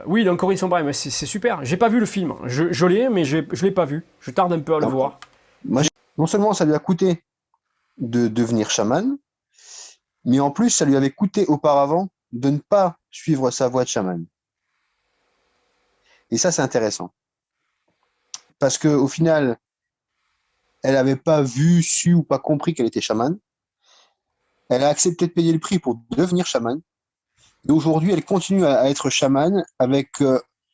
Oui, donc Corinne Sombray, mais c'est super. J'ai pas vu le film. Je l'ai, mais je l'ai pas vu. Je tarde un peu à le Non, voir. moi, non seulement ça lui a coûté de devenir chaman, mais en plus, ça lui avait coûté auparavant de ne pas suivre sa voie de chaman. Et ça, c'est intéressant. Parce que au final, elle n'avait pas vu, su ou pas compris qu'elle était chamane. Elle a accepté de payer le prix pour devenir chamane. Et aujourd'hui, elle continue à être chamane avec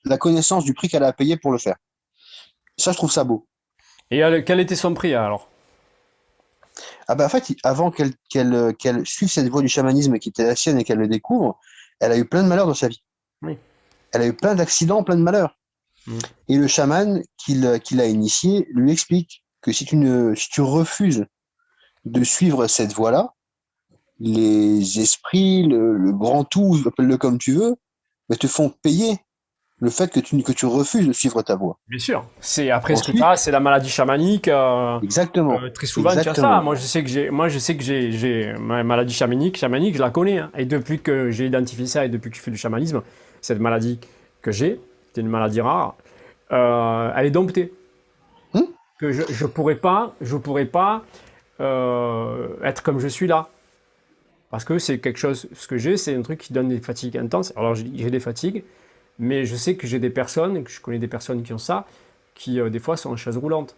la connaissance du prix qu'elle a à payer pour le faire. Ça, je trouve ça beau. Et quel était son prix alors? Ah bah en fait, avant qu'elle suive cette voie du chamanisme qui était la sienne et qu'elle le découvre, elle a eu plein de malheurs dans sa vie. Oui. Elle a eu plein d'accidents, plein de malheurs. Mm. Et le chaman qui l'a initié lui explique que si tu refuses de suivre cette voie-là, les esprits, le grand tout, appelle-le comme tu veux, mais te font payer le fait que tu refuses de suivre ta voie. Bien sûr. C'est après ce que tu Ensuite, as, c'est la maladie chamanique. exactement, Très souvent, tu as ça. exactement. Moi, je sais que j'ai ma maladie chamanique, je la connais, hein. Et depuis que j'ai identifié ça et depuis que je fais du chamanisme, cette maladie que j'ai, c'est une maladie rare, elle est domptée. Hmm. Que je pourrais pas être comme je suis là. Parce que c'est quelque chose, ce que j'ai, c'est un truc qui donne des fatigues intenses. Alors j'ai des fatigues, mais je sais que j'ai des personnes, que je connais des personnes qui ont ça, qui des fois sont en chaise roulante.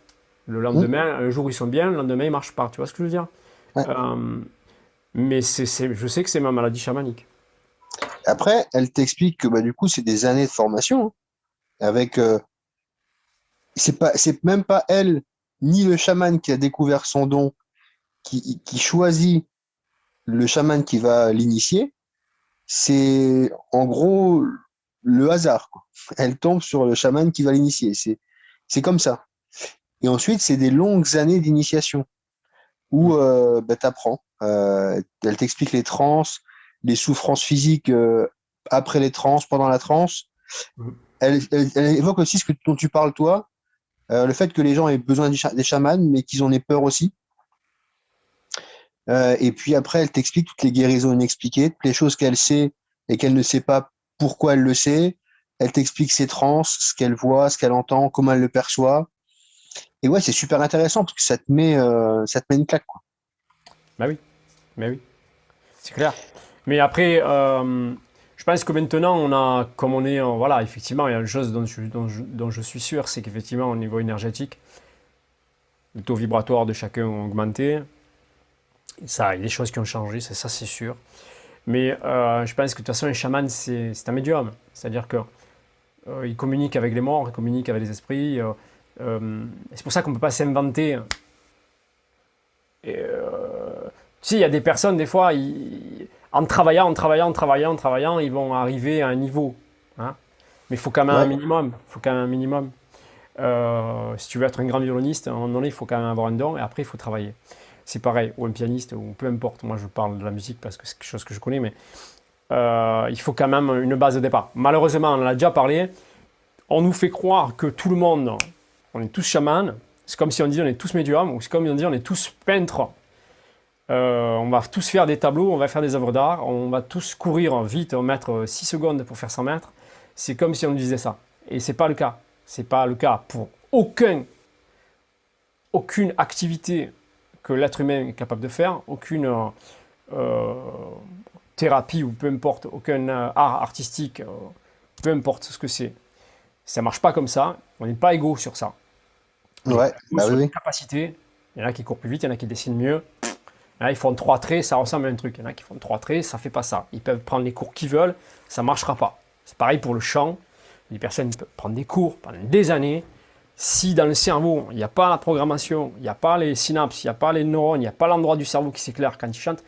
Le Hmm. lendemain, un jour ils sont bien, le lendemain ils marchent pas. Tu vois ce que je veux dire? Ouais. Euh, mais je sais que c'est ma maladie chamanique. Après, elle t'explique que bah, du coup, c'est des années de formation, hein, avec c'est même pas elle ni le chaman qui a découvert son don qui choisit le chaman qui va l'initier. C'est en gros le hasard, quoi. Elle tombe sur le chaman qui va l'initier. C'est comme ça. Et ensuite, c'est des longues années d'initiation où bah, tu apprends. Elle t'explique les trans, les souffrances physiques après les trans, pendant la transe. Elle évoque aussi ce dont tu parles, toi, le fait que les gens aient besoin des chamans, mais qu'ils en aient peur aussi. Et puis après, elle t'explique toutes les guérisons inexpliquées, toutes les choses qu'elle sait et qu'elle ne sait pas pourquoi elle le sait. Elle t'explique ses trans, ce qu'elle voit, ce qu'elle entend, comment elle le perçoit. Et ouais, c'est super intéressant parce que ça te met une claque, quoi. Bah oui, bah oui, c'est clair. Mais après, je pense que maintenant, on a, comme on est, voilà, effectivement, il y a une chose dont je suis sûr, c'est qu'effectivement, au niveau énergétique, le taux vibratoire de chacun a augmenté. Ça, il y a des choses qui ont changé, ça c'est sûr. Mais je pense que de toute façon, un chaman, c'est un médium. C'est-à-dire que il communique avec les morts, il communique avec les esprits. C'est pour ça qu'on ne peut pas s'inventer. Et, tu sais, il y a des personnes, des fois, en travaillant, ils vont arriver à un niveau, hein. Mais il faut quand même un Ouais, minimum. Il faut quand même un minimum. Si tu veux être un grand violoniste, à un moment donné, il faut quand même avoir un don et après, il faut travailler. C'est pareil, ou un pianiste, ou peu importe. Moi, je parle de la musique parce que c'est quelque chose que je connais, mais il faut quand même une base de départ. Malheureusement, on en a déjà parlé, on nous fait croire que tout le monde, on est tous chamans. C'est comme si on disait on est tous médiums, ou c'est comme si on disait on est tous peintres. On va tous faire des tableaux, on va faire des œuvres d'art, on va tous courir vite, on va mettre 6 secondes pour faire 100 mètres. C'est comme si on nous disait ça. Et c'est pas le cas. C'est pas le cas pour aucune activité que l'être humain est capable de faire, aucune euh, thérapie ou peu importe, aucun art artistique, peu importe ce que c'est. Ça marche pas comme ça. On n'est pas égaux sur ça. On n'est pas ouais, égaux bah sur oui, les oui. capacités. Il y en a qui courent plus vite, il y en a qui dessinent mieux. Il y en a qui font trois traits, ça ressemble à un truc. Il y en a qui font trois traits, ça fait pas ça. Ils peuvent prendre les cours qu'ils veulent, ça marchera pas. C'est pareil pour le chant. Les personnes peuvent prendre des cours pendant des années. Si dans le cerveau, il n'y a pas la programmation, il n'y a pas les synapses, il n'y a pas les neurones, il n'y a pas l'endroit du cerveau qui s'éclaire quand ils chantent,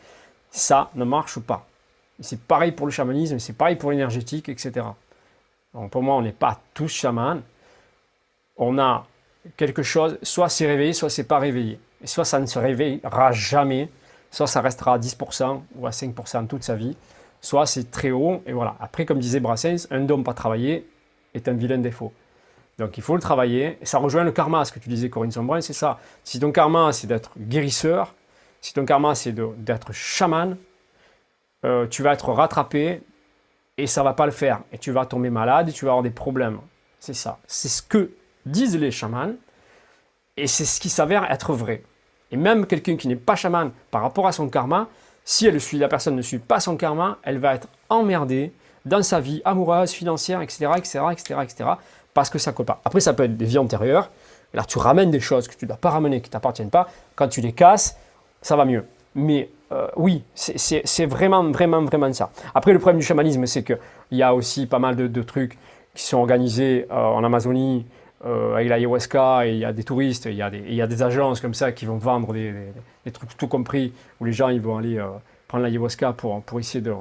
ça ne marche pas. C'est pareil pour le chamanisme, c'est pareil pour l'énergétique, etc. Donc pour moi, on n'est pas tous chamans. On a quelque chose, soit c'est réveillé, soit c'est pas réveillé. Et soit ça ne se réveillera jamais, soit ça restera à 10% ou à 5% toute sa vie, soit c'est très haut, et voilà. Après, comme disait Brassens, un don pas travaillé est un vilain défaut. Donc il faut le travailler, et ça rejoint le karma, ce que tu disais Corinne Sombrin, c'est ça. Si ton karma c'est d'être guérisseur, si ton karma c'est d'être chaman, tu vas être rattrapé et ça va pas le faire. Et tu vas tomber malade et tu vas avoir des problèmes. C'est ça. C'est ce que disent les chamans et c'est ce qui s'avère être vrai. Et même quelqu'un qui n'est pas chaman par rapport à son karma, si la personne ne suit pas son karma, elle va être emmerdée dans sa vie amoureuse, financière, etc., etc., etc., etc., parce que ça ne colle pas. Après, ça peut être des vies antérieures. Là, tu ramènes des choses que tu ne dois pas ramener, qui ne t'appartiennent pas. Quand tu les casses, ça va mieux. Mais oui, c'est vraiment, vraiment, vraiment ça. Après, le problème du chamanisme, c'est qu'il y a aussi pas mal de trucs qui sont organisés en Amazonie avec l'ayahuasca, et il y a des touristes, il y a des agences comme ça qui vont vendre des trucs tout compris, où les gens ils vont aller prendre l'ayahuasca pour essayer de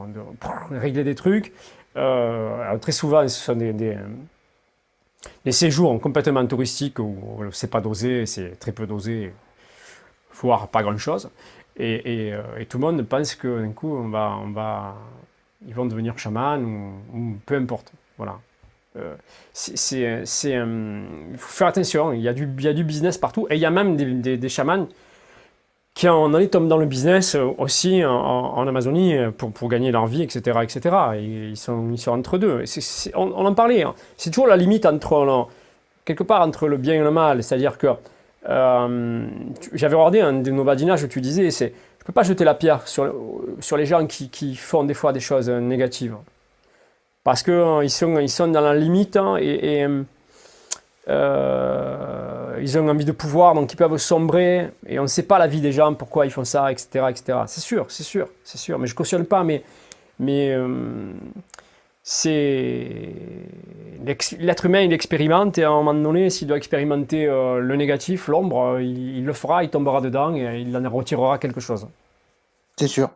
régler des trucs. Alors, très souvent, ce sont des séjours complètement touristiques où c'est pas dosé, c'est très peu dosé, voire pas grand-chose. Et tout le monde pense que d'un coup, ils vont devenir chamans ou peu importe. Voilà. Il faut faire attention, il y a du business partout. Et il y a même des chamans qui tombent dans le business aussi en Amazonie pour gagner leur vie, etc. etc. Et ils sont entre deux. On en parlait, hein. C'est toujours la limite quelque part entre le bien et le mal. C'est-à-dire que j'avais regardé un de nos badinages où tu disais, je ne peux pas jeter la pierre sur les gens qui font des fois des choses négatives. Parce qu'ils sont dans la limite, hein, et ils ont envie de pouvoir, donc ils peuvent sombrer, et on ne sait pas la vie des gens, pourquoi ils font ça, etc. etc. C'est sûr. Mais je ne cautionne pas, mais l'être humain, il expérimente, et à un moment donné, s'il doit expérimenter le négatif, l'ombre, il le fera, il tombera dedans, et il en retirera quelque chose. C'est sûr.